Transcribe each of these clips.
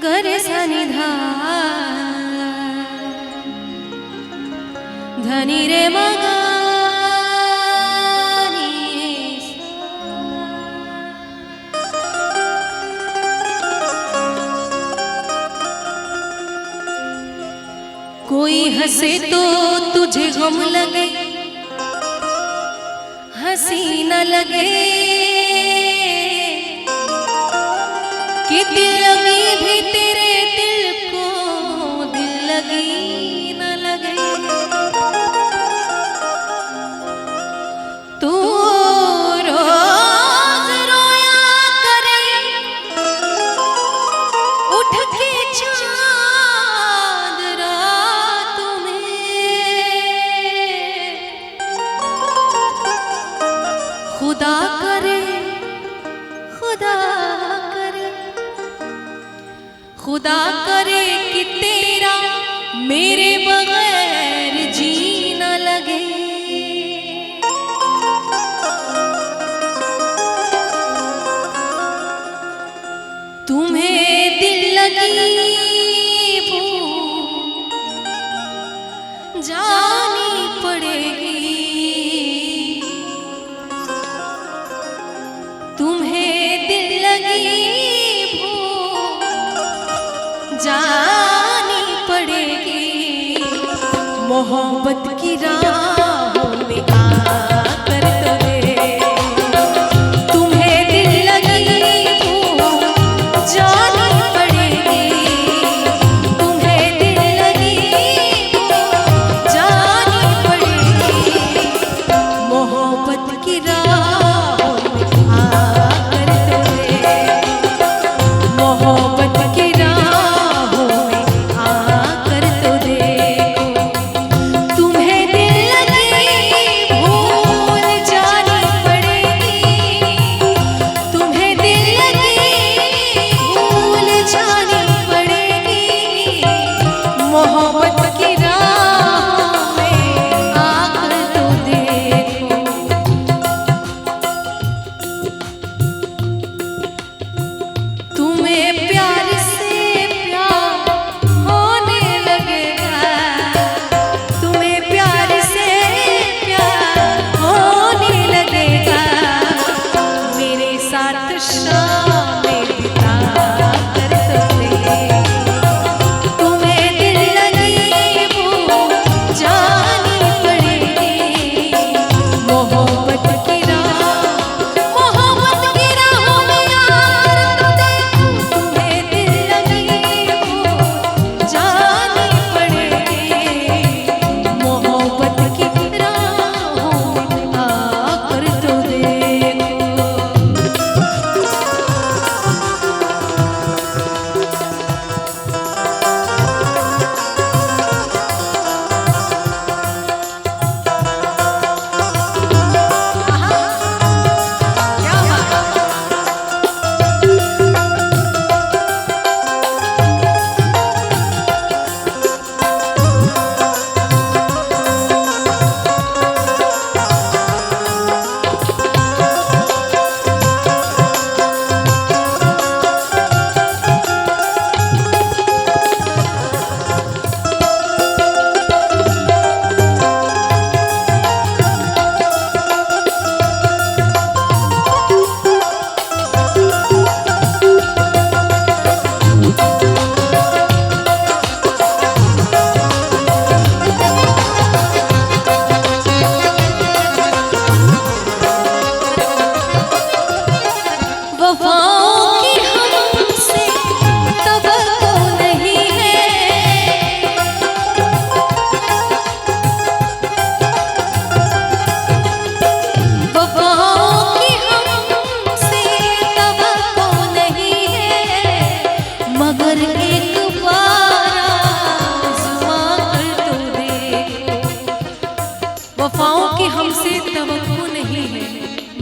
गरे सनि धा धनी रे मगा कोई हंसे तो तुझे गम लगे, हंसी न लगे कि दिल लगी भी तेरे दिल को दिल लगी न लगे। तू रोज रोया करे उठ के चांद रात में, खुदा करे खुदा करे खुदा करे कि तेरा मेरे बगैर जी न लगे। तुम्हें दिल लगी वो जानी पड़ेगी, तुम्हें दिल लगी जानी पड़ेगी। मोहब्बत की राहों में आकर तो दे, तुम्हें दिल लगी वो जानी पड़ेगी, तुम्हें दिल लगी वो जानी पड़ेगी। मोहब्बत की राहों में आकर तो दे, मोहब्बत की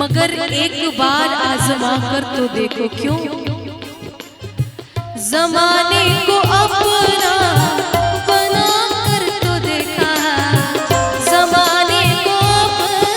मगर एक बार आजमा कर तो देखो। क्यों? जमाने को अपना बना कर तो देखा, जमाने को अपना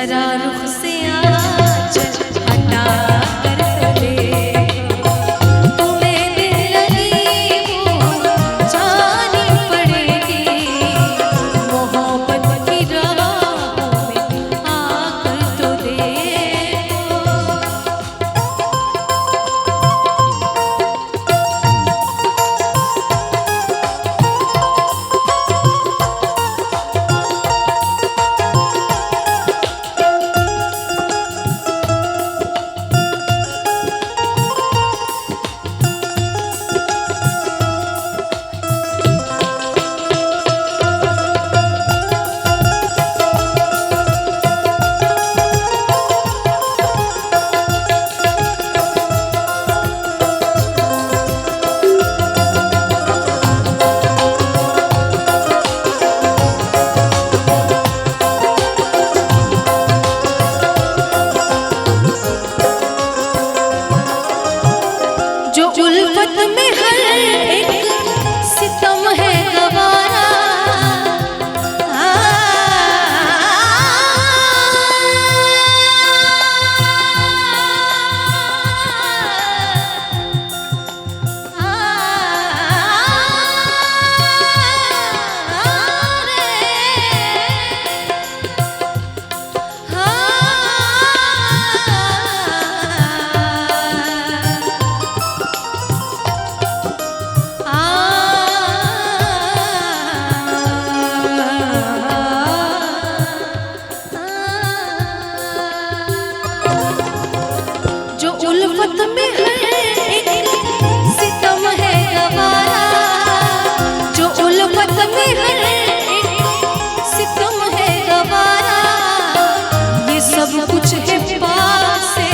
जरा रुख से आंचल हटा कर तो देखो, तुम्हें दिल लगी वो जानी पड़ेगी, मोहब्बत की राहों में आकर तो देखो। जो उल्फत में हर एक सितम है गवारा, जो उल्फत में हर एक सितम है गवारा, जो उल्फत में हर एक सितम है गवारा, ये सब कुछ है पासे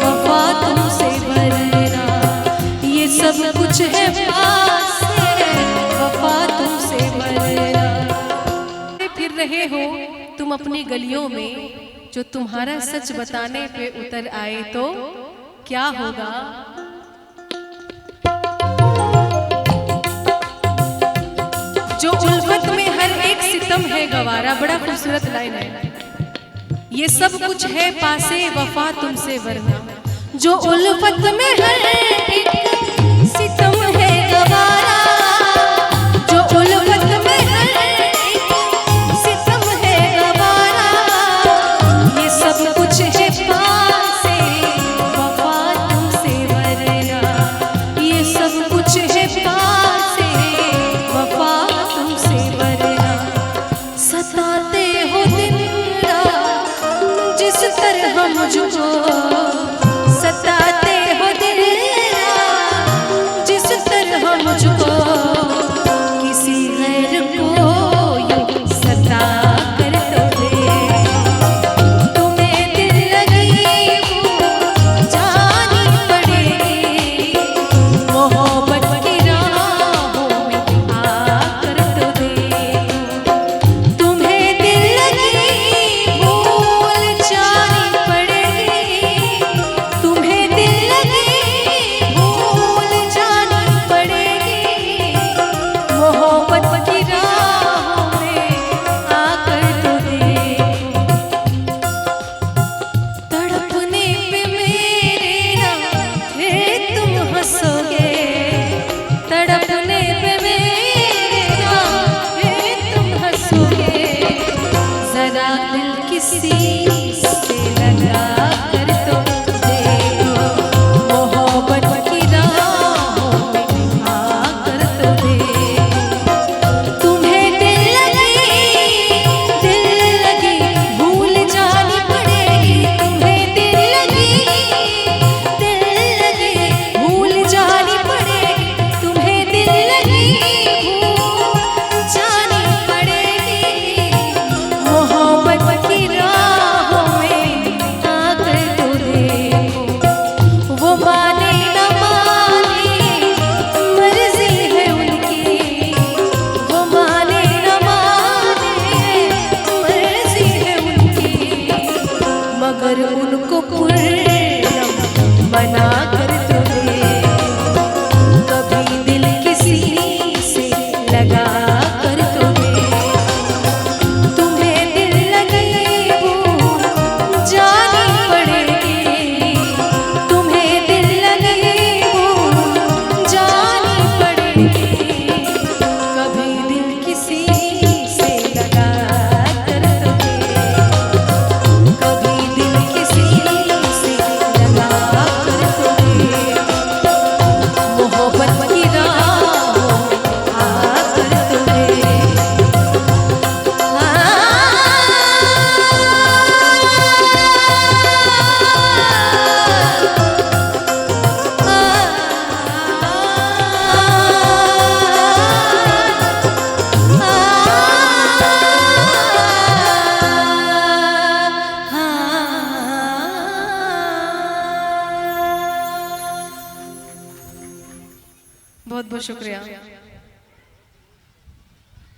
वफा तुमसे वरना, ये सब कुछ है पासे वफा तुमसे वरना। फिर रहे हो तुम अपनी गलियों में, जो तुम्हारा सच बताने पे उतर आए तो क्या होगा। जो उल्फत में हर एक सितम है गवारा, बड़ा खूबसूरत लाइन है। ये सब कुछ है पासे वफा तुमसे वरना, जो उल्फत में हर एक सितम है गवारा, जो उल्फत में हर एक सितम है गवारा, ये सब कुछ है पासे वफा तुमसे वरना, ये सब कुछ है पासे वफा तुमसे वरना। सताते हो दिन रात जिस तरह मुझको, सताते हो दिन रात जिस तरह मुझको, किसी गैर को यूं सता कर तो देखो, तुम्हें दिल लगी वो जानी पड़ेगी, मोहब्बत की राहों में आकर तो देखो, तुम्हें दिल लगी भूल जानी पड़ेगी, तुम्हें दिल लगी भूल जानी पड़ेगी, मोहब्बत की राहों में आकर तो देखो। तड़पने पे मेरे ना फिर तुम हंसोगे, तड़पने पे मेरे ना फिर तुम हंसोगे, जरा दिल किसी से लगा कर तो देखो, मोहब्बत की राहों में आकर तो देखो, तुम्हें दिल लगी भूल जानी पड़ेगी, तुम्हें दिल लगी भूल जानी पड़ेगी, तुम्हें दिल लगी भूल जानी पड़ेगी, मोहब्बत की राहों में आकर तो देखो। वो माने न माने मर्जी है उनकी, वो माने न माने मर्जी है उनकी, मगर उनको पूर्ण मना कर तो देखो, कभी दिल किसी से लगा कर तो देखो, तुम्हें दिल लगी भूल बहुत बहुत शुक्रिया।